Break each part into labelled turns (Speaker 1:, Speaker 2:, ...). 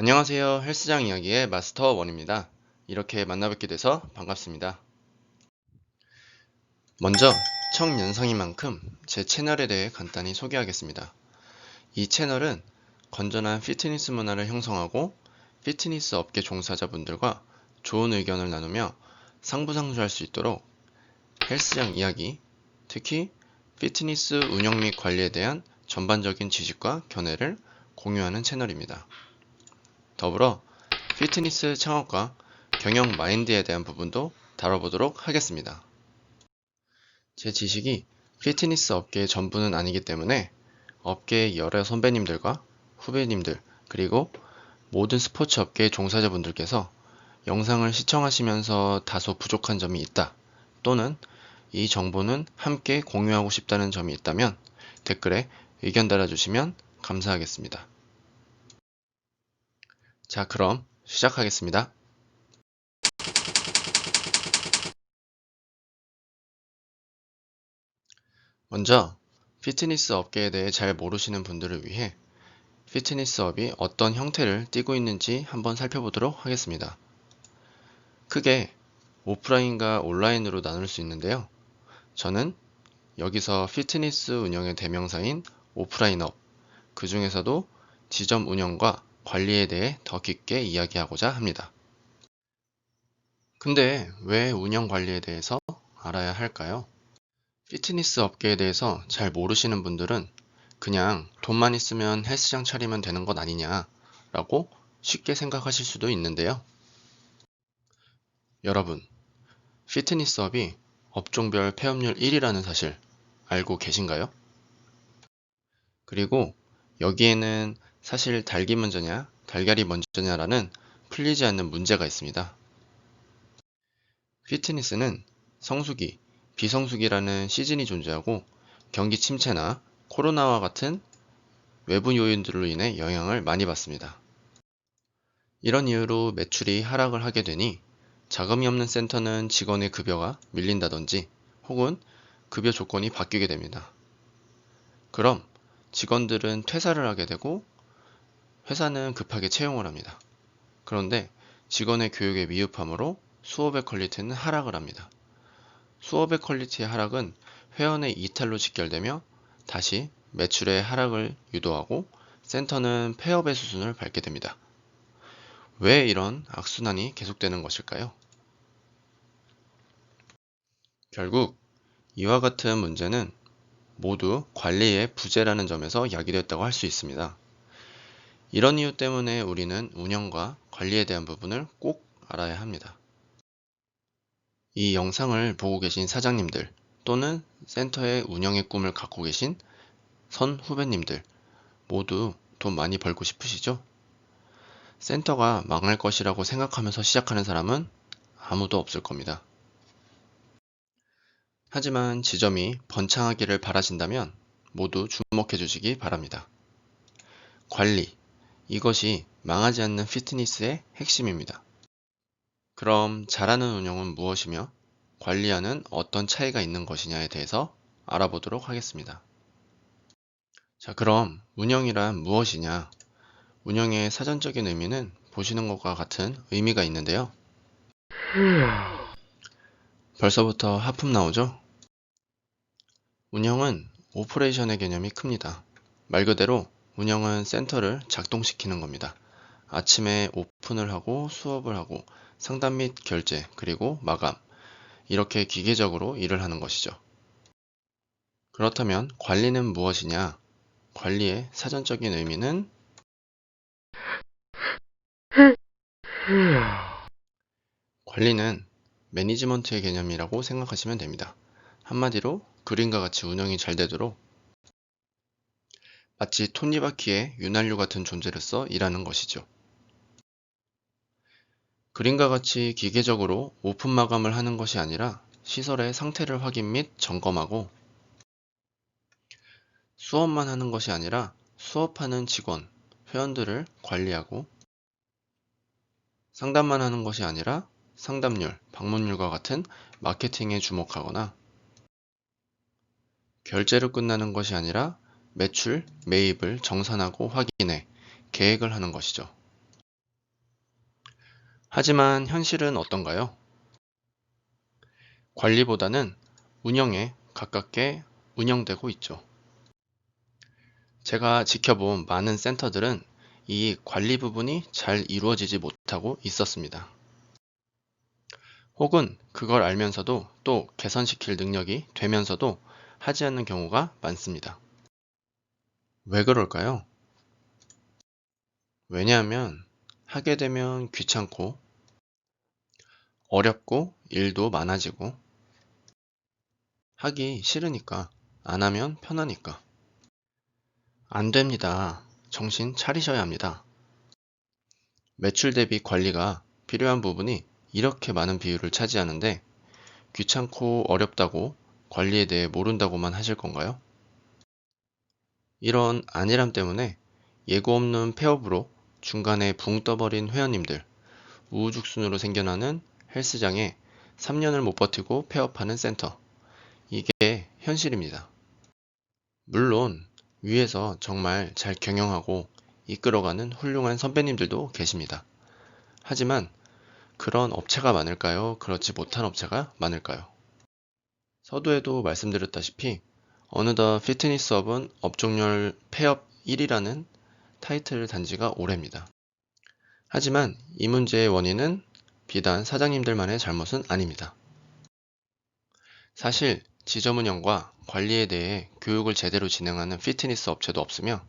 Speaker 1: 안녕하세요. 헬스장 이야기의 마스터 원입니다. 이렇게 만나뵙게 돼서 반갑습니다. 먼저 청년성인 만큼 제 채널에 대해 간단히 소개하겠습니다. 이 채널은 건전한 피트니스 문화를 형성하고 피트니스 업계 종사자분들과 좋은 의견을 나누며 상부상조할 수 있도록 헬스장 이야기, 특히 피트니스 운영 및 관리에 대한 전반적인 지식과 견해를 공유하는 채널입니다. 더불어 피트니스 창업과 경영 마인드에 대한 부분도 다뤄보도록 하겠습니다. 제 지식이 피트니스 업계의 전부는 아니기 때문에 업계의 여러 선배님들과 후배님들 그리고 모든 스포츠 업계의 종사자분들께서 영상을 시청하시면서 다소 부족한 점이 있다 또는 이 정보는 함께 공유하고 싶다는 점이 있다면 댓글에 의견 달아주시면 감사하겠습니다. 자, 그럼 시작하겠습니다. 먼저 피트니스 업계에 대해 잘 모르시는 분들을 위해 피트니스 업이 어떤 형태를 띠고 있는지 한번 살펴보도록 하겠습니다. 크게 오프라인과 온라인으로 나눌 수 있는데요. 저는 여기서 피트니스 운영의 대명사인 오프라인 업, 그 중에서도 지점 운영과 관리에 대해 더 깊게 이야기하고자 합니다. 근데 왜 운영 관리에 대해서 알아야 할까요? 피트니스 업계에 대해서 잘 모르시는 분들은 그냥 돈만 있으면 헬스장 차리면 되는 것 아니냐 라고 쉽게 생각하실 수도 있는데요. 여러분, 피트니스업이 업종별 폐업률 1위라는 사실 알고 계신가요? 그리고 여기에는 사실 닭이 먼저냐, 달걀이 먼저냐라는 풀리지 않는 문제가 있습니다. 피트니스는 성수기, 비성수기라는 시즌이 존재하고 경기 침체나 코로나와 같은 외부 요인들로 인해 영향을 많이 받습니다. 이런 이유로 매출이 하락을 하게 되니 자금이 없는 센터는 직원의 급여가 밀린다든지 혹은 급여 조건이 바뀌게 됩니다. 그럼 직원들은 퇴사를 하게 되고 회사는 급하게 채용을 합니다. 그런데 직원의 교육의 미흡함으로 수업의 퀄리티는 하락을 합니다. 수업의 퀄리티의 하락은 회원의 이탈로 직결되며 다시 매출의 하락을 유도하고 센터는 폐업의 수순을 밟게 됩니다. 왜 이런 악순환이 계속되는 것일까요? 결국 이와 같은 문제는 모두 관리의 부재라는 점에서 야기됐다고 할 수 있습니다. 이런 이유 때문에 우리는 운영과 관리에 대한 부분을 꼭 알아야 합니다. 이 영상을 보고 계신 사장님들 또는 센터의 운영의 꿈을 갖고 계신 선 후배님들 모두 돈 많이 벌고 싶으시죠? 센터가 망할 것이라고 생각하면서 시작하는 사람은 아무도 없을 겁니다. 하지만 지점이 번창하기를 바라신다면 모두 주목해 주시기 바랍니다. 관리, 이것이 망하지 않는 피트니스의 핵심입니다. 그럼 잘하는 운영은 무엇이며 관리하는 어떤 차이가 있는 것이냐에 대해서 알아보도록 하겠습니다. 자, 그럼 운영이란 무엇이냐? 운영의 사전적인 의미는 보시는 것과 같은 의미가 있는데요. 벌써부터 하품 나오죠? 운영은 오퍼레이션의 개념이 큽니다. 말 그대로 운영은 센터를 작동시키는 겁니다. 아침에 오픈을 하고 수업을 하고 상담 및 결제 그리고 마감 이렇게 기계적으로 일을 하는 것이죠. 그렇다면 관리는 무엇이냐? 관리의 사전적인 의미는 관리는 매니지먼트의 개념이라고 생각하시면 됩니다. 한마디로 그림과 같이 운영이 잘 되도록 마치 톱니바퀴의 윤활유 같은 존재로서 일하는 것이죠. 그림과 같이 기계적으로 오픈 마감을 하는 것이 아니라 시설의 상태를 확인 및 점검하고 수업만 하는 것이 아니라 수업하는 직원, 회원들을 관리하고 상담만 하는 것이 아니라 상담률, 방문율과 같은 마케팅에 주목하거나 결제로 끝나는 것이 아니라 매출, 매입을 정산하고 확인해 계획을 하는 것이죠. 하지만 현실은 어떤가요? 관리보다는 운영에 가깝게 운영되고 있죠. 제가 지켜본 많은 센터들은 이 관리 부분이 잘 이루어지지 못하고 있었습니다. 혹은 그걸 알면서도 또 개선시킬 능력이 되면서도 하지 않는 경우가 많습니다. 왜 그럴까요? 왜냐하면 하게 되면 귀찮고 어렵고 일도 많아지고 하기 싫으니까 안 하면 편하니까. 안 됩니다. 정신 차리셔야 합니다. 매출 대비 관리가 필요한 부분이 이렇게 많은 비율을 차지하는데 귀찮고 어렵다고 관리에 대해 모른다고만 하실 건가요? 이런 안일함 때문에 예고 없는 폐업으로 중간에 붕 떠버린 회원님들, 우후죽순으로 생겨나는 헬스장에 3년을 못 버티고 폐업하는 센터. 이게 현실입니다. 물론 위에서 정말 잘 경영하고 이끌어가는 훌륭한 선배님들도 계십니다. 하지만 그런 업체가 많을까요? 그렇지 못한 업체가 많을까요? 서두에도 말씀드렸다시피 어느덧 피트니스업은 업종별 폐업 1위라는 타이틀을 단 지가 오래입니다. 하지만 이 문제의 원인은 비단 사장님들만의 잘못은 아닙니다. 사실 지점 운영과 관리에 대해 교육을 제대로 진행하는 피트니스 업체도 없으며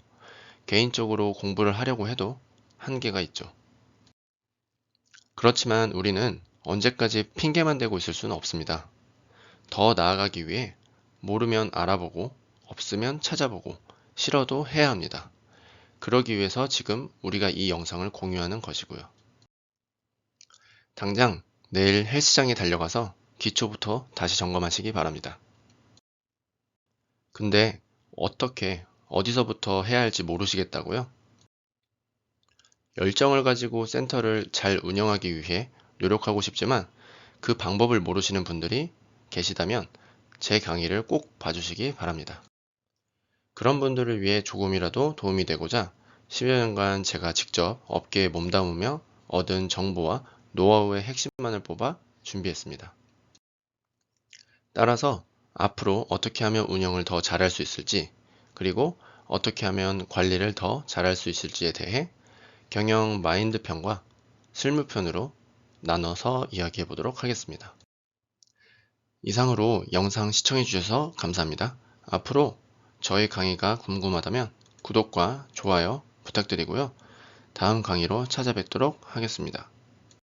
Speaker 1: 개인적으로 공부를 하려고 해도 한계가 있죠. 그렇지만 우리는 언제까지 핑계만 대고 있을 수는 없습니다. 더 나아가기 위해 모르면 알아보고 없으면 찾아보고 싫어도 해야 합니다. 그러기 위해서 지금 우리가 이 영상을 공유하는 것이고요. 당장 내일 헬스장에 달려가서 기초부터 다시 점검하시기 바랍니다. 근데 어떻게, 어디서부터 해야 할지 모르시겠다고요? 열정을 가지고 센터를 잘 운영하기 위해 노력하고 싶지만 그 방법을 모르시는 분들이 계시다면 제 강의를 꼭 봐주시기 바랍니다. 그런 분들을 위해 조금이라도 도움이 되고자 10여 년간 제가 직접 업계에 몸담으며 얻은 정보와 노하우의 핵심만을 뽑아 준비했습니다. 따라서 앞으로 어떻게 하면 운영을 더 잘할 수 있을지, 그리고 어떻게 하면 관리를 더 잘할 수 있을지에 대해 경영 마인드 편과 실무 편으로 나눠서 이야기해 보도록 하겠습니다. 이상으로 영상 시청해 주셔서 감사합니다. 앞으로 저희 강의가 궁금하다면 구독과 좋아요 부탁드리고요. 다음 강의로 찾아뵙도록 하겠습니다.